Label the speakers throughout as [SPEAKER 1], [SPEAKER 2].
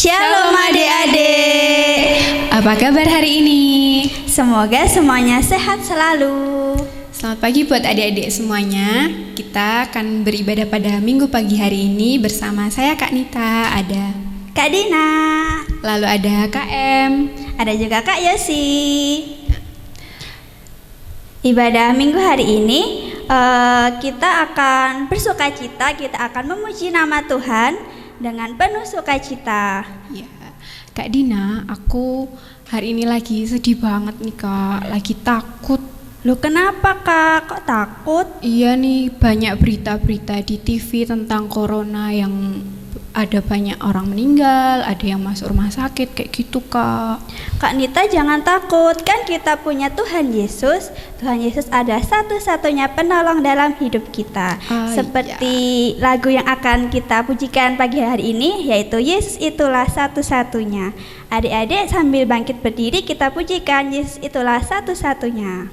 [SPEAKER 1] Shalom adik-adik.
[SPEAKER 2] Apa kabar hari ini?
[SPEAKER 1] Semoga semuanya sehat selalu.
[SPEAKER 2] Selamat pagi buat adik-adik semuanya. Kita akan beribadah pada minggu pagi hari ini bersama saya Kak Nita, ada
[SPEAKER 1] Kak Dina,
[SPEAKER 2] lalu ada Kak M,
[SPEAKER 1] ada juga Kak Yosi. Ibadah minggu hari ini kita akan bersukacita, kita akan memuji nama Tuhan dengan penuh sukacita.
[SPEAKER 2] Ya, Kak Dina, aku hari ini lagi sedih banget nih Kak, lagi takut.
[SPEAKER 1] Loh kenapa Kak? Kok takut?
[SPEAKER 2] Iya nih, banyak berita-berita di TV tentang corona yang ada banyak orang meninggal, ada yang masuk rumah sakit kayak gitu Kak.
[SPEAKER 1] Kak Nita jangan takut, kan kita punya Tuhan Yesus. Tuhan Yesus ada satu-satunya penolong dalam hidup kita. Seperti lagu yang akan kita pujikan pagi hari ini, yaitu Yesus itulah satu-satunya. Adik-adik sambil bangkit berdiri kita pujikan Yesus itulah satu-satunya.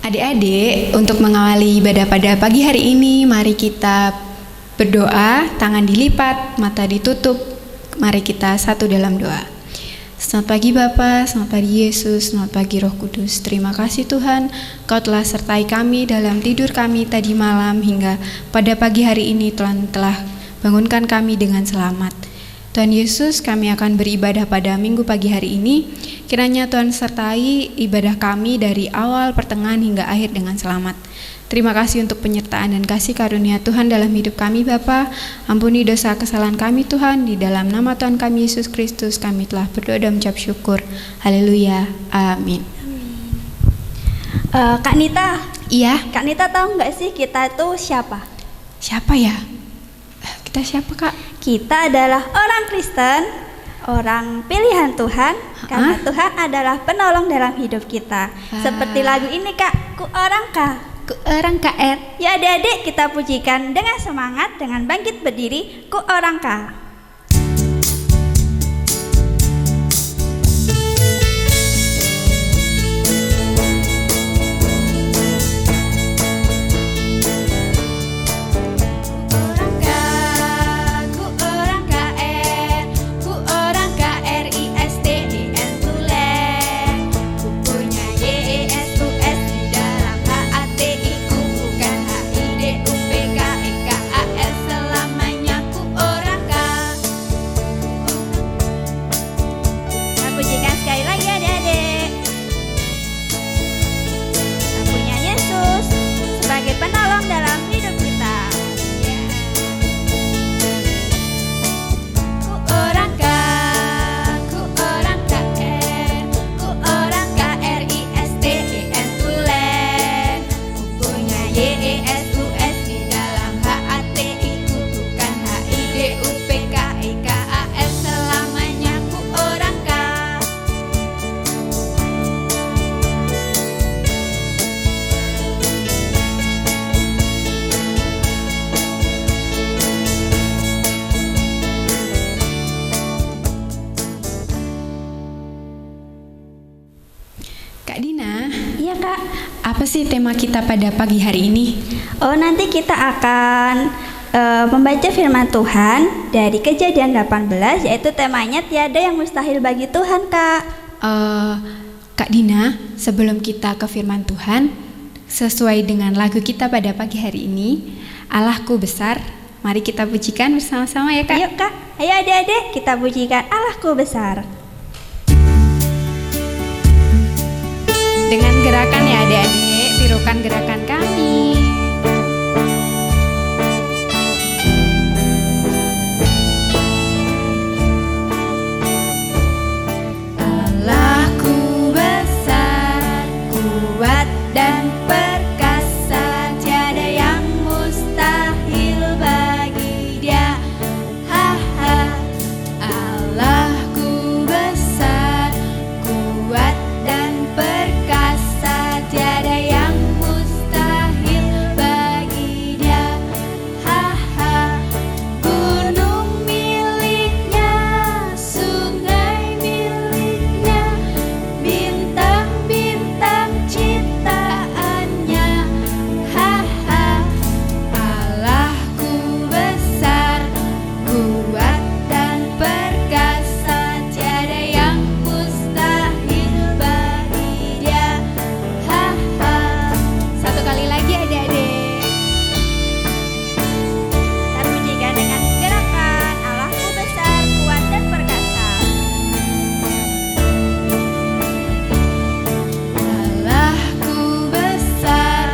[SPEAKER 2] Adik-adik, untuk mengawali ibadah pada pagi hari ini, mari kita berdoa, tangan dilipat, mata ditutup. Mari kita satu dalam doa. Selamat pagi Bapa, selamat pagi Yesus, selamat pagi Roh Kudus. Terima kasih Tuhan, Kau telah sertai kami dalam tidur kami tadi malam hingga pada pagi hari ini Tuhan telah bangunkan kami dengan selamat. Tuhan Yesus, kami akan beribadah pada minggu pagi hari ini. Kiranya Tuhan sertai ibadah kami dari awal, pertengahan hingga akhir dengan selamat. Terima kasih untuk penyertaan dan kasih karunia Tuhan dalam hidup kami Bapa. Ampuni dosa kesalahan kami Tuhan. Di dalam nama Tuhan kami Yesus Kristus kami telah berdoa dan mengucap syukur. Haleluya. Amin.
[SPEAKER 1] Kak Nita.
[SPEAKER 2] Iya.
[SPEAKER 1] Kak Nita tahu nggak sih kita itu siapa?
[SPEAKER 2] Siapa ya? Kita siapa Kak?
[SPEAKER 1] Kita adalah orang Kristen, orang pilihan Tuhan, karena Tuhan adalah penolong dalam hidup kita. Seperti lagu ini Kak, Ku Orang Kak.
[SPEAKER 2] Ku Orang KR.
[SPEAKER 1] Ya adik-adik kita pujikan dengan semangat, dengan bangkit berdiri, Ku Orang Kak.
[SPEAKER 3] Selamanya ku orang kaya.
[SPEAKER 2] sih tema kita pada pagi hari ini?
[SPEAKER 1] Oh, nanti kita akan membaca firman Tuhan dari Kejadian 18, yaitu temanya tiada yang mustahil bagi Tuhan, Kak.
[SPEAKER 2] Kak Dina, sebelum kita ke firman Tuhan, sesuai dengan lagu kita pada pagi hari ini, Allahku besar, mari kita pujikan bersama-sama ya, Kak.
[SPEAKER 1] Ayo, Kak. Ayo adik-adik, kita pujikan Allahku besar.
[SPEAKER 2] Dengan gerakan ya adik-adik, tirukan gerakan kami. Allahku besar, kuat dan perkasa, tiada yang mustahil bagi Dia. Ha ha. Allahku besar, kuat dan perkasa, tiada yang mustahil bagi Dia. Ha ha. Gunung miliknya, sungai miliknya, bintang-bintang ciptaannya. Ha ha. Allahku besar, kuat dan perkasa, tiada yang mustahil bagi Dia. Ha ha. Satu kali lagi adik-adik.
[SPEAKER 1] Kita pujikan dengan gerakan Allahku besar, kuat dan perkasa.
[SPEAKER 2] Allahku besar,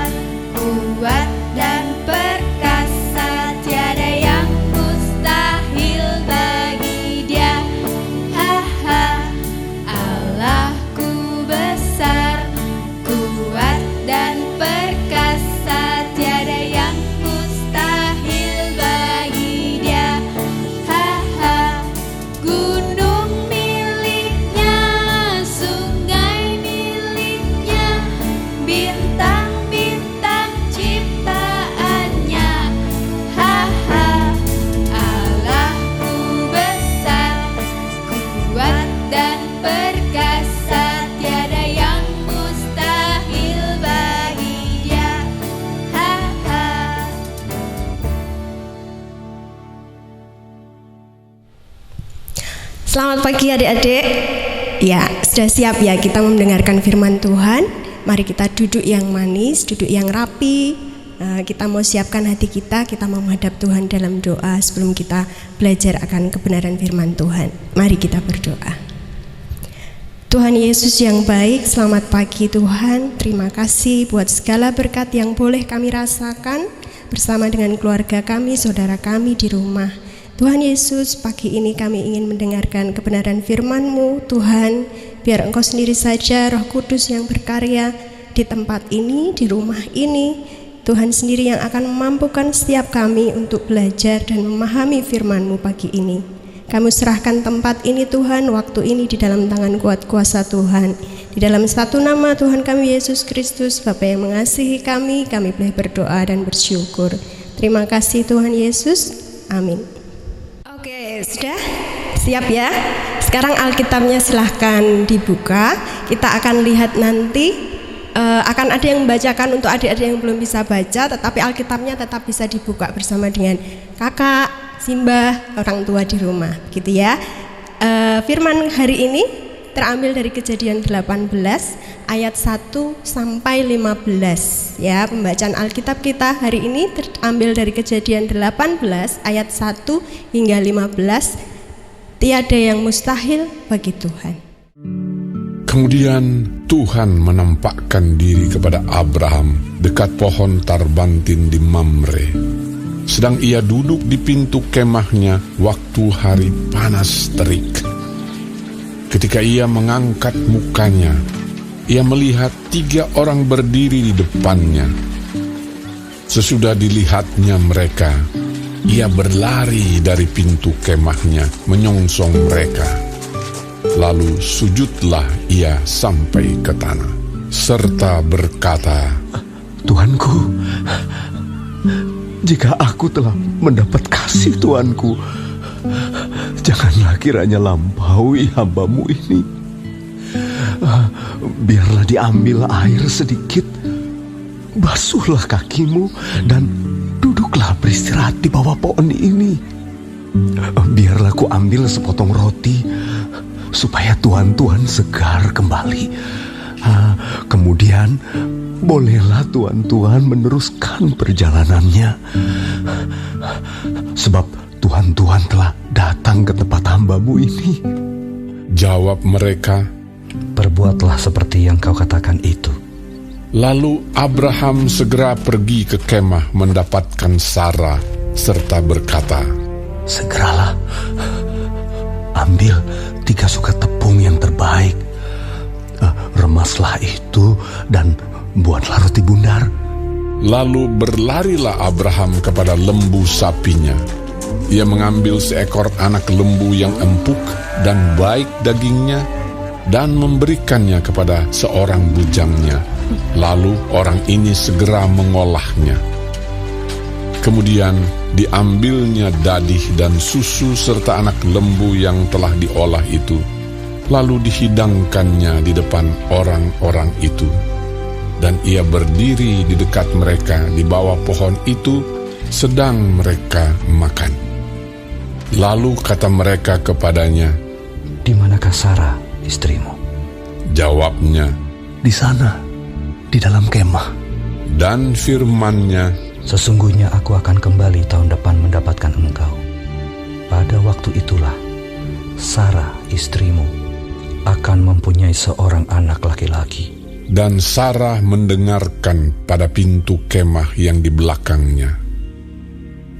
[SPEAKER 2] kuat dan perkasa, tiada yang mustahil bagi Dia. Ha ha. Allahku besar, kuat dan perkasa, tiada yang mustahil bagi Dia. Ha ha. Gunung miliknya, sungai miliknya, bintang-bintang ciptaannya. Ha ha. Allahku besar, kuat dan perkasa, tiada yang mustahil bagi Dia. Ha ha.
[SPEAKER 3] Selamat pagi adik-adik. Ya, sudah siap ya kita mendengarkan firman Tuhan. Mari kita duduk yang manis, duduk yang rapi. Kita mau siapkan hati kita mau menghadap Tuhan dalam doa sebelum kita belajar akan kebenaran firman Tuhan. Mari kita berdoa. Tuhan Yesus yang baik, selamat pagi Tuhan. Terima kasih buat segala berkat yang boleh kami rasakan bersama dengan keluarga kami, saudara kami di rumah. Tuhan Yesus, pagi ini kami ingin mendengarkan kebenaran firman-Mu. Tuhan, biar Engkau sendiri saja, Roh Kudus yang berkarya di tempat ini, di rumah ini. Tuhan sendiri yang akan memampukan setiap kami untuk belajar dan memahami firman-Mu pagi ini. Kami serahkan tempat ini Tuhan, waktu ini di dalam tangan kuat kuasa Tuhan. Di dalam satu nama Tuhan kami Yesus Kristus, Bapa yang mengasihi kami boleh berdoa dan bersyukur. Terima kasih Tuhan Yesus. Amin. Oke, sudah siap ya? Sekarang Alkitabnya silahkan dibuka. Kita akan lihat nanti akan ada yang membacakan untuk adik-adik yang belum bisa baca, tetapi Alkitabnya tetap bisa dibuka bersama dengan kakak, simbah, orang tua di rumah, gitu ya. Firman hari ini terambil dari Kejadian 18 ayat 1 sampai 15 ya. Pembacaan Alkitab kita hari ini terambil dari Kejadian 18 ayat 1 hingga 15. Tiada yang mustahil bagi Tuhan.
[SPEAKER 4] Kemudian Tuhan menampakkan diri kepada Abraham dekat pohon tarbantin di Mamre, sedang ia duduk di pintu kemahnya waktu hari panas terik. Ketika ia mengangkat mukanya, ia melihat 3 orang berdiri di depannya. Sesudah dilihatnya mereka, ia berlari dari pintu kemahnya menyongsong mereka. Lalu sujudlah ia sampai ke tanah, serta berkata,
[SPEAKER 5] Tuanku, jika aku telah mendapat kasih Tuanku, janganlah kiranya lampaui hamba-Mu ini. Biarlah diambil air sedikit basuhlah kakimu dan duduklah beristirahat di bawah pohon ini. Biarlah ku ambil sepotong roti supaya tuan-tuan segar kembali. Kemudian bolehlah tuan-tuan meneruskan perjalanannya, sebab tuan-tuan telah datang ke tempat hamba-Mu ini.
[SPEAKER 4] Jawab mereka,
[SPEAKER 6] perbuatlah seperti yang kau katakan itu.
[SPEAKER 4] Lalu Abraham segera pergi ke kemah mendapatkan Sarah serta berkata,
[SPEAKER 5] segeralah ambil 3 sukat tepung yang terbaik, remaslah itu dan buatlah roti bundar.
[SPEAKER 4] Lalu berlarilah Abraham kepada lembu sapinya. Ia mengambil seekor anak lembu yang empuk dan baik dagingnya dan memberikannya kepada seorang bujangnya. Lalu orang ini segera mengolahnya. Kemudian diambilnya dadih dan susu serta anak lembu yang telah diolah itu, lalu dihidangkannya di depan orang-orang itu. Dan ia berdiri di dekat mereka di bawah pohon itu, sedang mereka makan. Lalu kata mereka kepadanya,
[SPEAKER 6] di manakah Sarah, istrimu?
[SPEAKER 4] Jawabnya,
[SPEAKER 5] di sana, di dalam kemah.
[SPEAKER 4] Dan firman-Nya,
[SPEAKER 6] sesungguhnya aku akan kembali tahun depan mendapatkan engkau. Pada waktu itulah Sarah, istrimu, akan mempunyai seorang anak laki-laki.
[SPEAKER 4] Dan Sarah mendengarkan pada pintu kemah yang di belakangnya.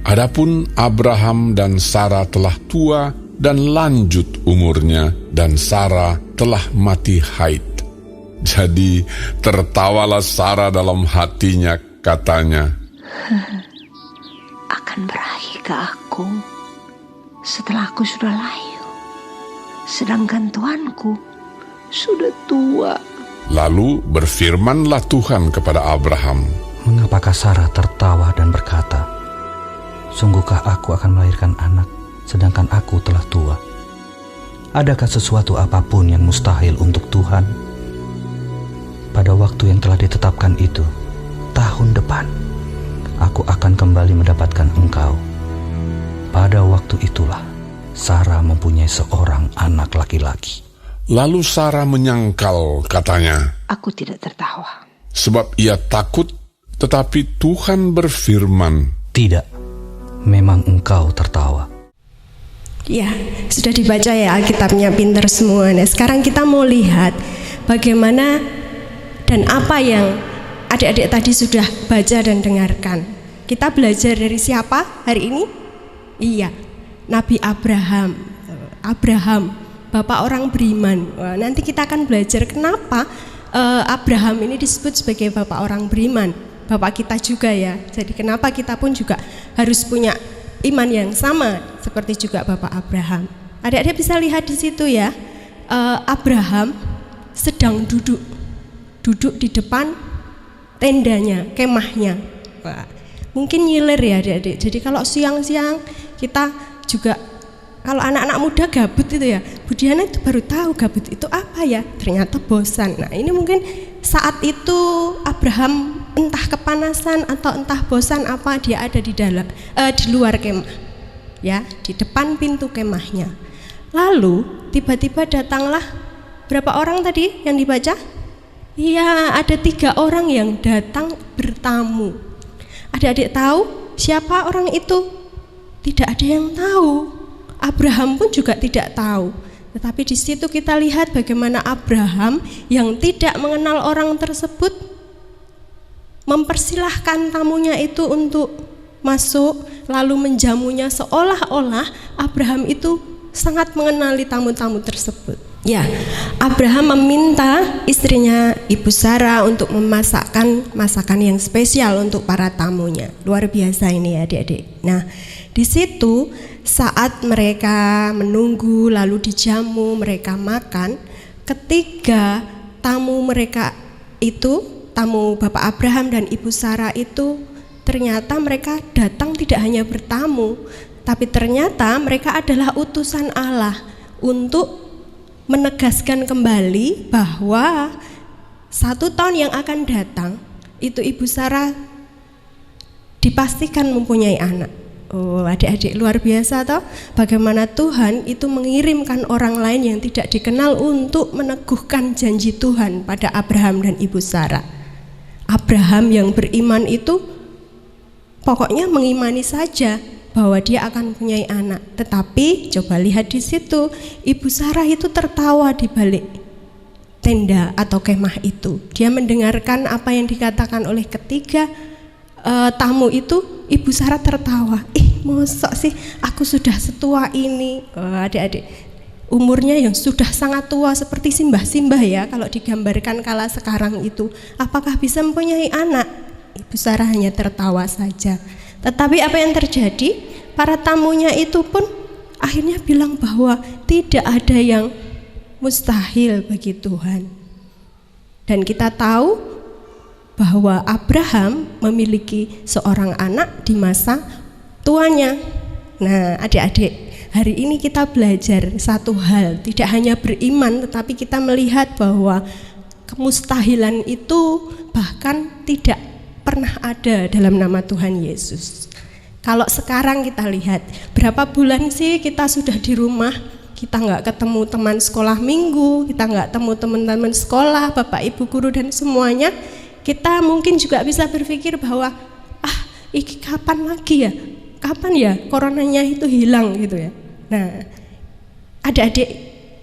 [SPEAKER 4] Adapun Abraham dan Sarah telah tua dan lanjut umurnya, dan Sarah telah mati haid. Jadi tertawalah Sarah dalam hatinya, katanya,
[SPEAKER 7] akan berakhir ke aku setelah aku sudah layu, sedangkan tuanku sudah tua.
[SPEAKER 4] Lalu berfirmanlah Tuhan kepada Abraham,
[SPEAKER 6] mengapakah Sarah tertawa dan berkata, sungguhkah aku akan melahirkan anak, sedangkan aku telah tua? Adakah sesuatu apapun yang mustahil untuk Tuhan? Pada waktu yang telah ditetapkan itu, tahun depan, aku akan kembali mendapatkan engkau. Pada waktu itulah, Sarah mempunyai seorang anak laki-laki.
[SPEAKER 4] Lalu Sarah menyangkal, katanya,
[SPEAKER 7] aku tidak tertawa.
[SPEAKER 4] Sebab ia takut, tetapi Tuhan berfirman,
[SPEAKER 6] tidak, memang engkau tertawa.
[SPEAKER 3] Ya, sudah dibaca ya Alkitabnya, pinter semua. Nah, sekarang kita mau lihat bagaimana dan apa yang adik-adik tadi sudah baca dan dengarkan. Kita belajar dari siapa hari ini? Iya, Nabi Abraham. Bapak orang beriman. Wah, nanti kita akan belajar kenapa Abraham ini disebut sebagai bapak orang beriman. Bapak kita juga ya. Jadi kenapa kita pun juga harus punya iman yang sama seperti juga bapak Abraham. Adik-adik bisa lihat di situ ya. Abraham sedang duduk di depan tendanya, kemahnya. Wah, mungkin nyiler ya adik-adik. Jadi kalau siang-siang kita juga, kalau anak-anak muda gabut itu ya, Budiana itu baru tahu gabut itu apa ya, ternyata bosan. Nah ini mungkin saat itu Abraham entah kepanasan atau entah bosan apa, dia ada di dalam di luar kemah ya, di depan pintu kemahnya. Lalu tiba-tiba datanglah berapa orang tadi yang dibaca? Iya, ada 3 orang yang datang bertamu. Adik-adik tahu siapa orang itu? Tidak ada yang tahu. Abraham pun juga tidak tahu. Tetapi di situ kita lihat bagaimana Abraham yang tidak mengenal orang tersebut mempersilahkan tamunya itu untuk masuk, lalu menjamunya seolah-olah Abraham itu sangat mengenali tamu-tamu tersebut. Ya, Abraham meminta istrinya Ibu Sarah untuk memasakkan masakan yang spesial untuk para tamunya. Luar biasa ini ya adik-adik. Nah, di situ saat mereka menunggu lalu dijamu, mereka makan, ketiga tamu mereka itu, tamu Bapak Abraham dan Ibu Sarah itu, ternyata mereka datang tidak hanya bertamu, tapi ternyata mereka adalah utusan Allah untuk menegaskan kembali bahwa 1 tahun yang akan datang itu Ibu Sarah dipastikan mempunyai anak. Oh, adik-adik, luar biasa toh, bagaimana Tuhan itu mengirimkan orang lain yang tidak dikenal untuk meneguhkan janji Tuhan pada Abraham dan Ibu Sarah. Abraham yang beriman itu pokoknya mengimani saja bahwa dia akan mempunyai anak. Tetapi coba lihat di situ, Ibu Sarah itu tertawa di balik tenda atau kemah itu. Dia mendengarkan apa yang dikatakan oleh ketiga tamu itu. Ibu Sarah tertawa, mosok sih aku sudah setua ini. Adik-adik, umurnya yang sudah sangat tua seperti simbah-simbah ya, kalau digambarkan kala sekarang itu, apakah bisa mempunyai anak? Ibu Sarah hanya tertawa saja. Tetapi apa yang terjadi? Para tamunya itu pun akhirnya bilang bahwa tidak ada yang mustahil bagi Tuhan. Dan kita tahu bahwa Abraham memiliki seorang anak di masa tuanya. Nah, adik-adik, hari ini kita belajar satu hal, tidak hanya beriman tetapi kita melihat bahwa kemustahilan itu bahkan tidak pernah ada dalam nama Tuhan Yesus. Kalau sekarang kita lihat, berapa bulan sih kita sudah di rumah, kita nggak ketemu teman sekolah minggu, kita nggak ketemu teman-teman sekolah, bapak ibu guru dan semuanya. Kita mungkin juga bisa berpikir bahwa ini kapan lagi ya, kapan ya coronanya itu hilang gitu ya. Nah, adik-adik,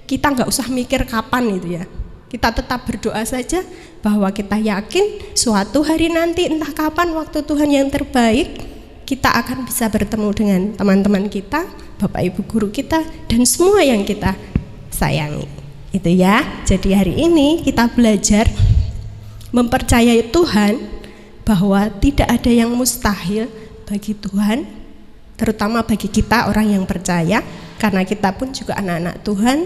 [SPEAKER 3] kita nggak usah mikir kapan itu ya, kita tetap berdoa saja bahwa kita yakin suatu hari nanti, entah kapan waktu Tuhan yang terbaik, kita akan bisa bertemu dengan teman-teman kita, bapak ibu guru kita, dan semua yang kita sayangi itu ya. Jadi hari ini kita belajar mempercayai Tuhan bahwa tidak ada yang mustahil bagi Tuhan, terutama bagi kita orang yang percaya, karena kita pun juga anak-anak Tuhan,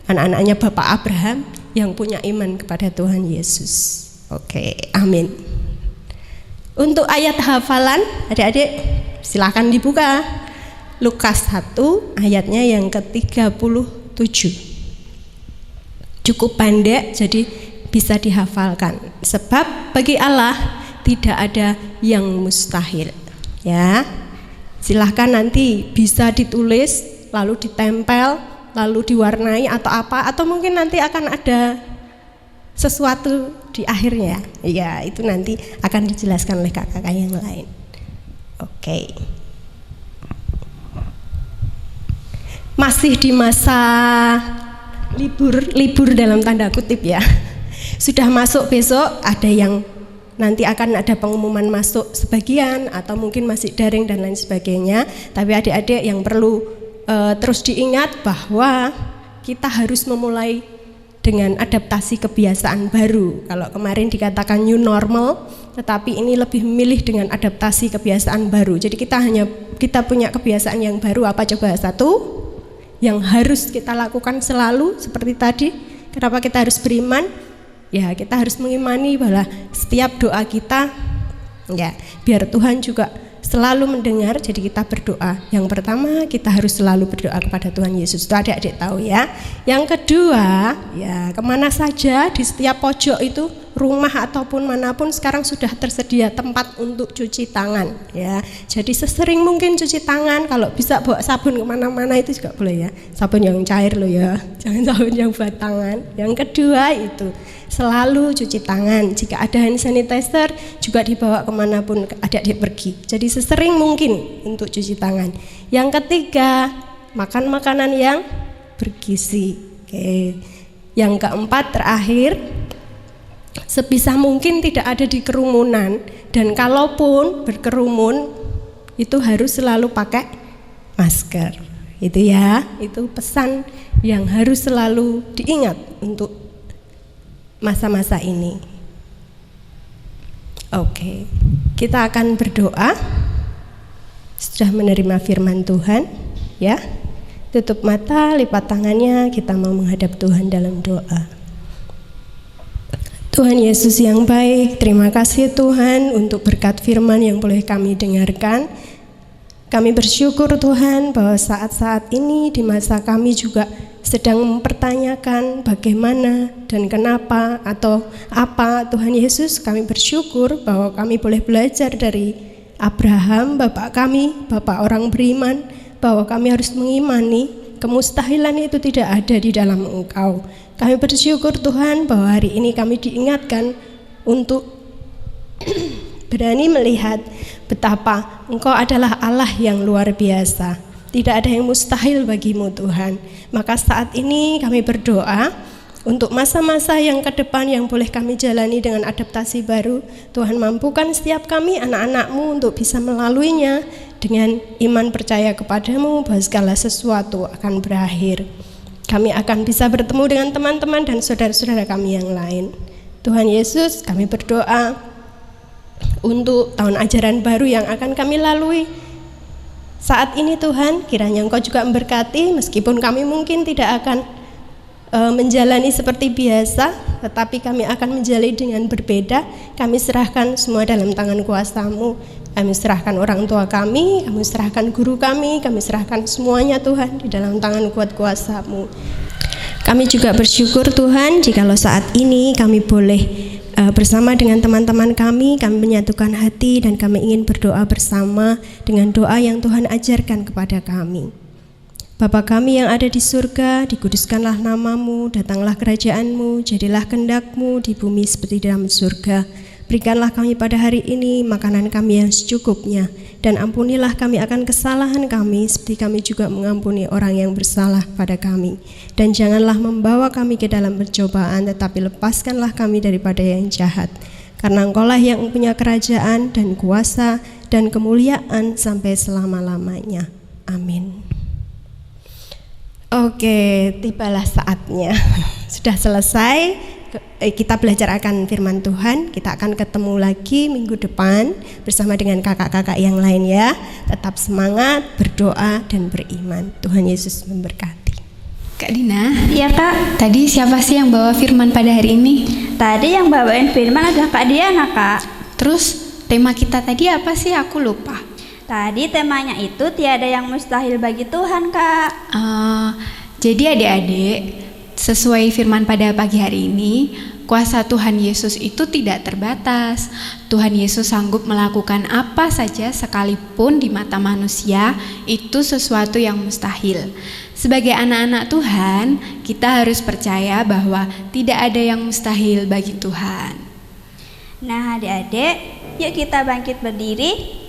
[SPEAKER 3] anak-anaknya Bapak Abraham yang punya iman kepada Tuhan Yesus. Oke, amin. Untuk ayat hafalan, adik-adik silakan dibuka. Lukas 1 ayatnya yang ke-37. Cukup pendek jadi bisa dihafalkan. Sebab bagi Allah tidak ada yang mustahil. Ya, silahkan nanti bisa ditulis, lalu ditempel, lalu diwarnai atau apa, atau mungkin nanti akan ada sesuatu di akhirnya. Ya, itu nanti akan dijelaskan oleh kakak-kakak yang lain. Oke. Masih di masa libur dalam tanda kutip ya. Sudah masuk besok, ada yang nanti akan ada pengumuman masuk sebagian atau mungkin masih daring dan lain sebagainya. Tapi adik-adik yang perlu terus diingat bahwa kita harus memulai dengan adaptasi kebiasaan baru. Kalau kemarin dikatakan new normal, tetapi ini lebih memilih dengan adaptasi kebiasaan baru. Jadi kita punya kebiasaan yang baru apa coba? Satu, yang harus kita lakukan selalu seperti tadi. Kenapa kita harus beriman? Ya, kita harus mengimani bahwa setiap doa kita ya biar Tuhan juga selalu mendengar. Jadi kita berdoa. Yang pertama, kita harus selalu berdoa kepada Tuhan Yesus. Itu adik-adik tahu ya. Yang kedua, ya kemana saja di setiap pojok itu, rumah ataupun manapun sekarang sudah tersedia tempat untuk cuci tangan ya. Jadi sesering mungkin cuci tangan. Kalau bisa bawa sabun kemana-mana itu juga boleh ya. Sabun yang cair loh ya, jangan sabun yang buat tangan. Yang kedua itu selalu cuci tangan. Jika ada hand sanitizer juga dibawa kemanapun adik-adik pergi. Jadi sesering mungkin untuk cuci tangan. Yang ketiga, makan makanan yang bergizi. Oke. Yang keempat terakhir, sebisa mungkin tidak ada di kerumunan, dan kalaupun berkerumun itu harus selalu pakai masker. Itu ya, itu pesan yang harus selalu diingat untuk masa-masa ini. Oke, kita akan berdoa. Sudah menerima firman Tuhan ya. Tutup mata, lipat tangannya, kita mau menghadap Tuhan dalam doa. Tuhan Yesus yang baik, terima kasih Tuhan untuk berkat firman yang boleh kami dengarkan. Kami bersyukur Tuhan bahwa saat-saat ini di masa kami juga sedang mempertanyakan bagaimana dan kenapa atau apa Tuhan Yesus, kami bersyukur bahwa kami boleh belajar dari Abraham, Bapak kami, Bapak orang beriman, bahwa kami harus mengimani kemustahilan itu tidak ada di dalam Engkau. Kami bersyukur Tuhan bahwa hari ini kami diingatkan untuk berani melihat betapa Engkau adalah Allah yang luar biasa. Tidak ada yang mustahil bagimu Tuhan. Maka saat ini kami berdoa untuk masa-masa yang ke depan yang boleh kami jalani dengan adaptasi baru. Tuhan mampukan setiap kami anak-anak-Mu untuk bisa melaluinya dengan iman percaya kepadamu bahwa segala sesuatu akan berakhir. Kami akan bisa bertemu dengan teman-teman dan saudara-saudara kami yang lain. Tuhan Yesus, kami berdoa untuk tahun ajaran baru yang akan kami lalui. Saat ini Tuhan, kiranya Engkau juga memberkati, meskipun kami mungkin tidak akan menjalani seperti biasa, tetapi kami akan menjalani dengan berbeda. Kami serahkan semua dalam tangan kuasa-Mu. Kami serahkan orang tua kami serahkan guru kami serahkan semuanya Tuhan di dalam tangan kuat kuasa-Mu. Kami juga bersyukur Tuhan, jikalau saat ini kami boleh bersama dengan teman-teman kami menyatukan hati dan kami ingin berdoa bersama dengan doa yang Tuhan ajarkan kepada kami. Bapa kami yang ada di surga, dikuduskanlah nama-Mu, datanglah kerajaan-Mu, jadilah kehendak-Mu di bumi seperti dalam surga. Berikanlah kami pada hari ini makanan kami yang secukupnya, dan ampunilah kami akan kesalahan kami seperti kami juga mengampuni orang yang bersalah pada kami. Dan janganlah membawa kami ke dalam pencobaan, tetapi lepaskanlah kami daripada yang jahat. Karena Engkau-lah yang punya kerajaan dan kuasa dan kemuliaan sampai selama-lamanya. Amin. Oke, tibalah saatnya. Sudah selesai. Kita belajar akan firman Tuhan. Kita akan ketemu lagi minggu depan bersama dengan kakak-kakak yang lain ya. Tetap semangat, berdoa dan beriman. Tuhan Yesus memberkati.
[SPEAKER 2] Kak Dina.
[SPEAKER 1] Iya Kak.
[SPEAKER 2] Tadi siapa sih yang bawa firman pada hari ini?
[SPEAKER 1] Tadi yang bawain firman adalah Kak Diana Kak.
[SPEAKER 2] Terus tema kita tadi apa sih? Aku lupa.
[SPEAKER 1] Tadi temanya itu tiada yang mustahil bagi Tuhan Kak.
[SPEAKER 2] Jadi adik-adik, sesuai firman pada pagi hari ini, kuasa Tuhan Yesus itu tidak terbatas. Tuhan Yesus sanggup melakukan apa saja sekalipun di mata manusia itu sesuatu yang mustahil. Sebagai anak-anak Tuhan, kita harus percaya bahwa tidak ada yang mustahil bagi Tuhan.
[SPEAKER 1] Nah adik-adik, yuk kita bangkit berdiri.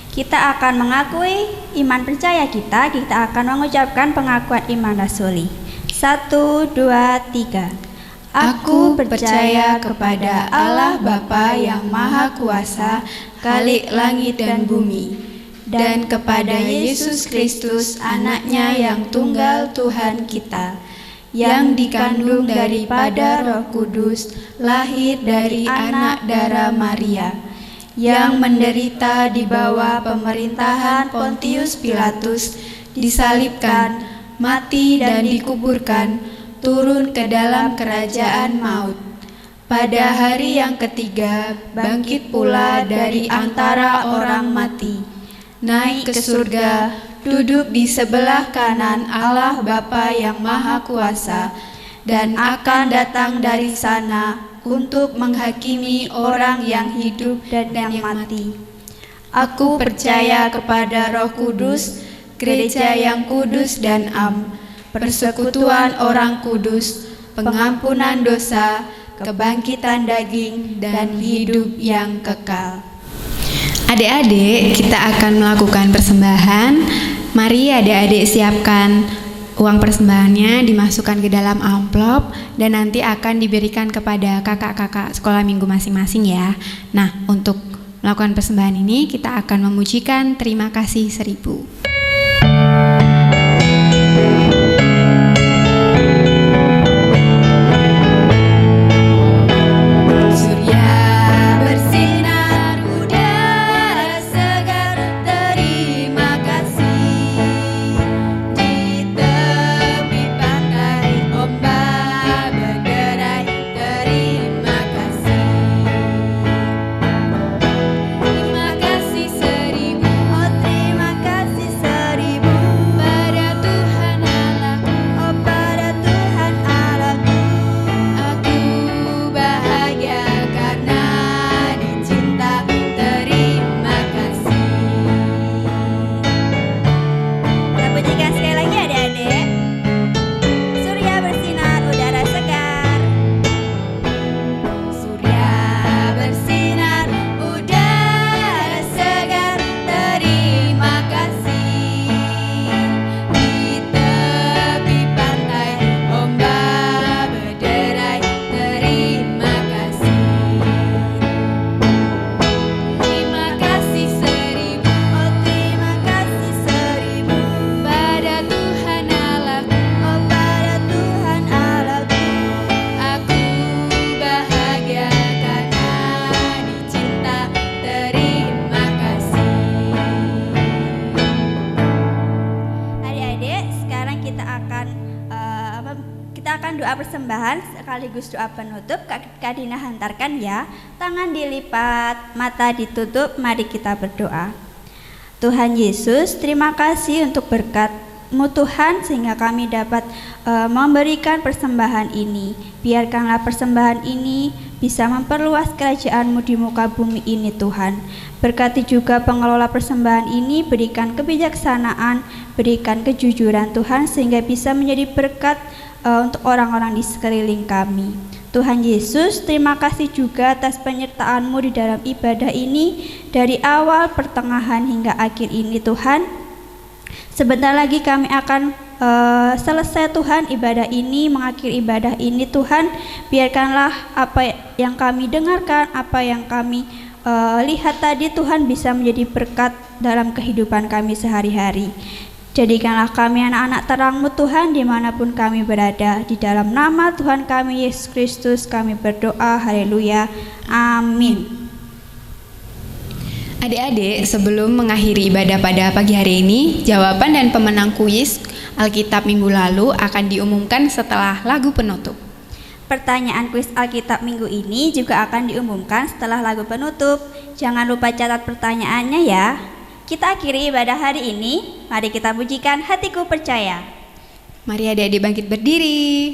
[SPEAKER 1] Kita akan mengakui iman percaya kita akan mengucapkan pengakuan iman rasuli. 1, 2, 3.
[SPEAKER 2] Aku percaya kepada Allah Bapa yang Maha Kuasa, Khalik langit dan bumi, dan kepada Yesus Kristus anaknya yang tunggal Tuhan kita, yang dikandung daripada Roh Kudus, lahir dari anak darah Maria, yang menderita di bawah pemerintahan Pontius Pilatus, disalibkan, mati dan dikuburkan, turun ke dalam kerajaan maut. Pada hari yang ketiga, bangkit pula dari antara orang mati, naik ke surga, duduk di sebelah kanan Allah Bapa yang Maha Kuasa, dan akan datang dari sana untuk menghakimi orang yang hidup dan yang mati. Aku percaya kepada Roh Kudus, gereja yang kudus dan am, persekutuan orang kudus, pengampunan dosa, kebangkitan daging, dan hidup yang kekal. Adik-adik, kita akan melakukan persembahan. Mari adik-adik siapkan uang persembahannya, dimasukkan ke dalam amplop dan nanti akan diberikan kepada kakak-kakak sekolah minggu masing-masing ya. Nah, untuk melakukan persembahan ini kita akan memujikan terima kasih 1000.
[SPEAKER 1] Terima kasih 1000. doa persembahan sekaligus doa penutup Kak Dina hantarkan ya. Tangan dilipat, mata ditutup, mari kita berdoa. Tuhan Yesus, terima kasih untuk berkat-Mu Tuhan sehingga kami dapat memberikan persembahan ini. Biarkanlah persembahan ini bisa memperluas kerajaan-Mu di muka bumi ini Tuhan. Berkati juga pengelola persembahan ini, berikan kebijaksanaan, berikan kejujuran Tuhan sehingga bisa menjadi berkat untuk orang-orang di sekeliling kami. Tuhan Yesus, terima kasih juga atas penyertaan-Mu di dalam ibadah ini dari awal, pertengahan hingga akhir ini Tuhan. Sebentar lagi kami akan selesai Tuhan ibadah ini, mengakhiri ibadah ini Tuhan. Biarkanlah apa yang kami dengarkan, apa yang kami lihat tadi Tuhan bisa menjadi berkat dalam kehidupan kami sehari-hari. Jadikanlah kami anak-anak terang-Mu Tuhan dimanapun kami berada. Di dalam nama Tuhan kami Yesus Kristus kami berdoa, haleluya, amin.
[SPEAKER 2] Adik-adik, sebelum mengakhiri ibadah pada pagi hari ini, jawaban dan pemenang kuis Alkitab minggu lalu akan diumumkan setelah lagu penutup.
[SPEAKER 1] Pertanyaan kuis Alkitab minggu ini juga akan diumumkan setelah lagu penutup. Jangan lupa catat pertanyaannya ya. Kita akhiri ibadah hari ini. Mari kita pujikan Hatiku Percaya.
[SPEAKER 2] Mari adik-adik bangkit berdiri.